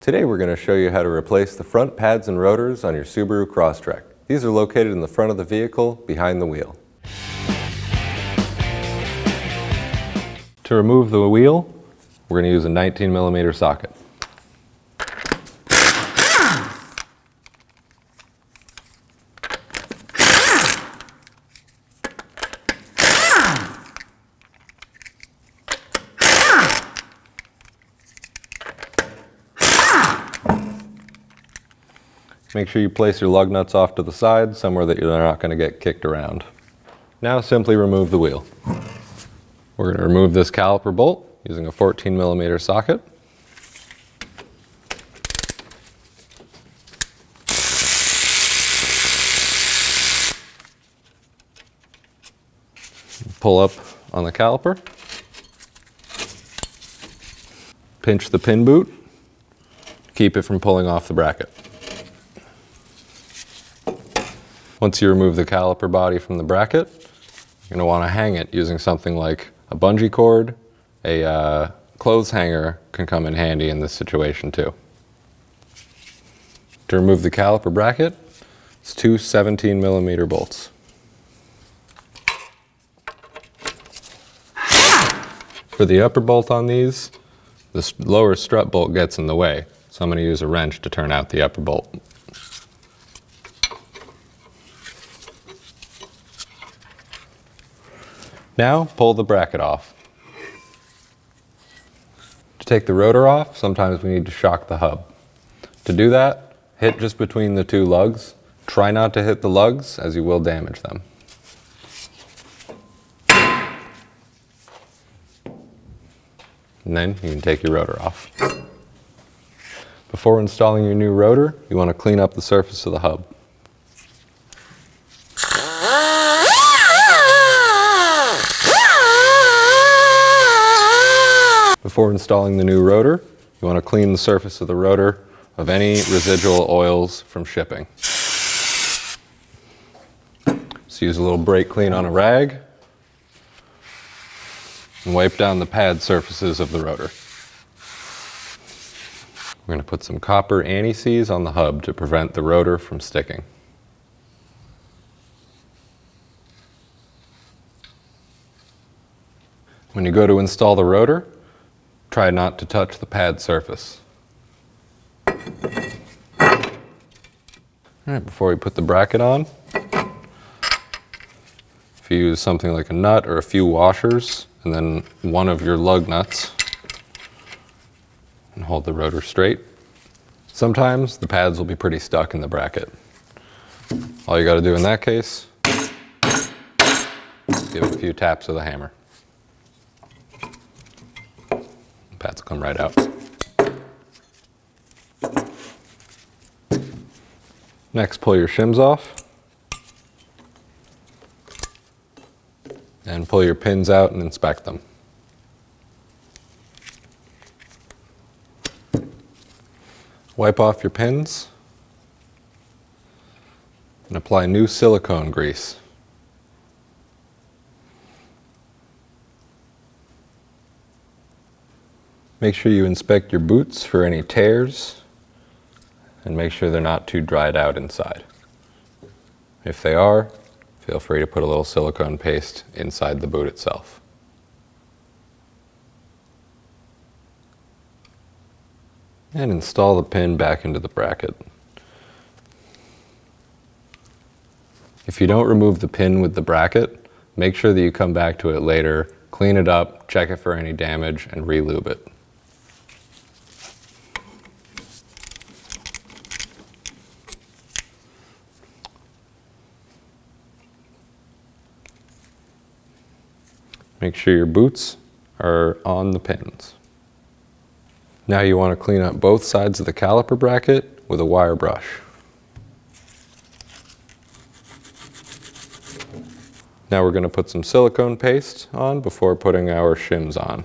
Today we're going to show you how to replace the front pads and rotors on your Subaru Crosstrek. These are located in the front of the vehicle, behind the wheel. To remove the wheel, we're going to use a 19mm socket. Make sure you place your lug nuts off to the side, somewhere that you're not going to get kicked around. Now simply remove the wheel. We're going to remove this caliper bolt using a 14mm socket. Pull up on the caliper. Pinch the pin boot. Keep it from pulling off the bracket. Once you remove the caliper body from the bracket, you're going to want to hang it using something like a bungee cord. A clothes hanger can come in handy in this situation too. To remove the caliper bracket, it's two 17mm bolts. For the upper bolt on these, the lower strut bolt gets in the way, so I'm going to use a wrench to turn out the upper bolt. Now, pull the bracket off. To take the rotor off, sometimes we need to shock the hub. To do that, hit just between the two lugs. Try not to hit the lugs, as you will damage them. And then you can take your rotor off. Before installing your new rotor, you want to clean up the surface of the hub. Before installing the new rotor, you want to clean the surface of the rotor of any residual oils from shipping. So use a little brake clean on a rag and wipe down the pad surfaces of the rotor. We're going to put some copper anti-seize on the hub to prevent the rotor from sticking. When you go to install the rotor, try not to touch the pad surface. Alright, before we put the bracket on, if you use something like a nut or a few washers, and then one of your lug nuts, and hold the rotor straight. Sometimes the pads will be pretty stuck in the bracket. All you got to do in that case, give it a few taps of the hammer. Pads will come right out. Next, pull your shims off. And pull your pins out and inspect them. Wipe off your pins and apply new silicone grease. Make sure you inspect your boots for any tears and make sure they're not too dried out inside. If they are, feel free to put a little silicone paste inside the boot itself. And install the pin back into the bracket. If you don't remove the pin with the bracket, make sure that you come back to it later, clean it up, check it for any damage, and re-lube it. Make sure your boots are on the pins. Now you want to clean up both sides of the caliper bracket with a wire brush. Now we're going to put some silicone paste on before putting our shims on.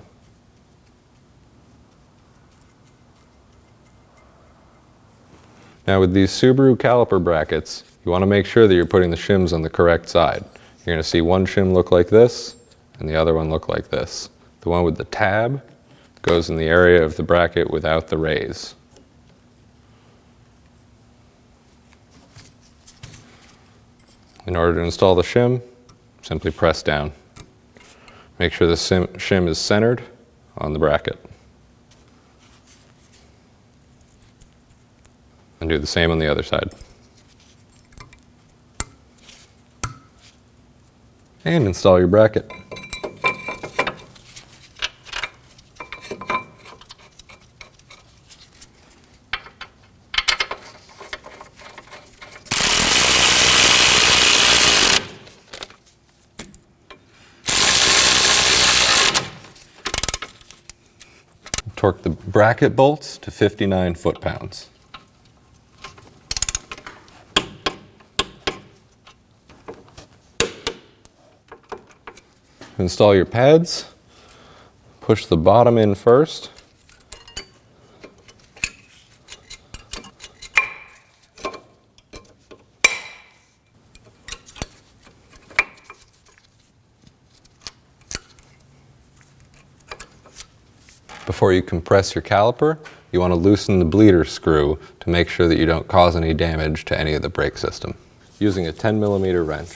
Now with these Subaru caliper brackets, you want to make sure that you're putting the shims on the correct side. You're going to see one shim look like this, and the other one look like this. The one with the tab goes in the area of the bracket without the raise. In order to install the shim, simply press down. Make sure the shim is centered on the bracket. And do the same on the other side. And install your bracket. Torque the bracket bolts to 59 foot-pounds. Install your pads. Push the bottom in first. Before you compress your caliper, you want to loosen the bleeder screw to make sure that you don't cause any damage to any of the brake system. Using a 10mm wrench.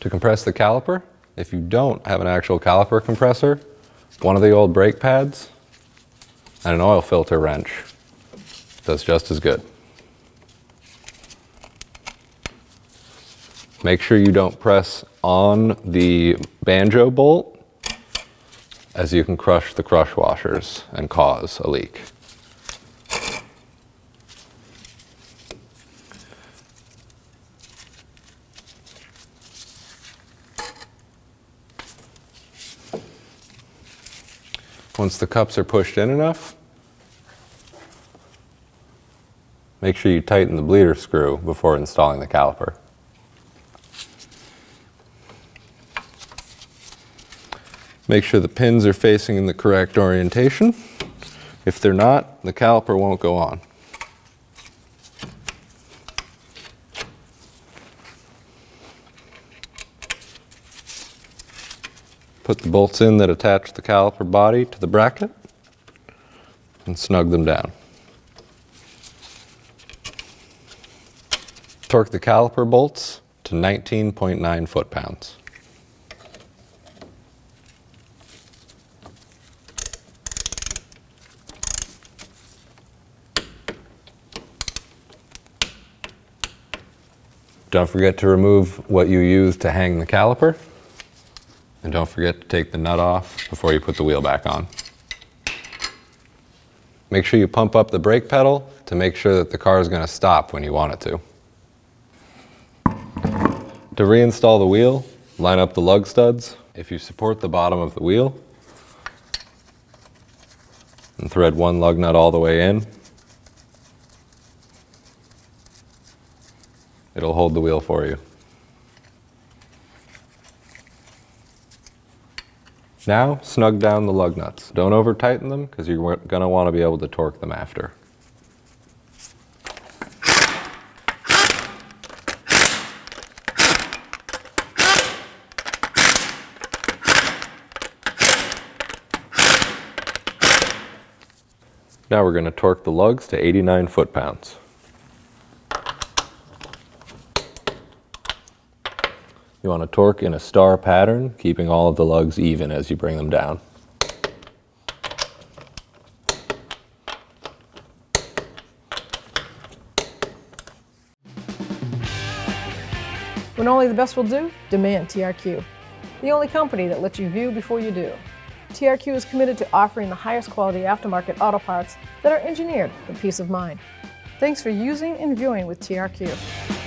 To compress the caliper, if you don't have an actual caliper compressor, one of the old brake pads and an oil filter wrench does just as good. Make sure you don't press on the banjo bolt, as you can crush the crush washers and cause a leak. Once the cups are pushed in enough, make sure you tighten the bleeder screw before installing the caliper. Make sure the pins are facing in the correct orientation. If they're not, the caliper won't go on. Put the bolts in that attach the caliper body to the bracket and snug them down. Torque the caliper bolts to 19.9 foot-pounds. Don't forget to remove what you used to hang the caliper. And don't forget to take the nut off before you put the wheel back on. Make sure you pump up the brake pedal to make sure that the car is going to stop when you want it to. To reinstall the wheel, line up the lug studs. If you support the bottom of the wheel, and thread one lug nut all the way in, it'll hold the wheel for you. Now, snug down the lug nuts. Don't over tighten them because you're going to want to be able to torque them after. Now we're going to torque the lugs to 89 foot-pounds. You want to torque in a star pattern, keeping all of the lugs even as you bring them down. When only the best will do, demand TRQ. The only company that lets you view before you do. TRQ is committed to offering the highest quality aftermarket auto parts that are engineered for peace of mind. Thanks for using and viewing with TRQ.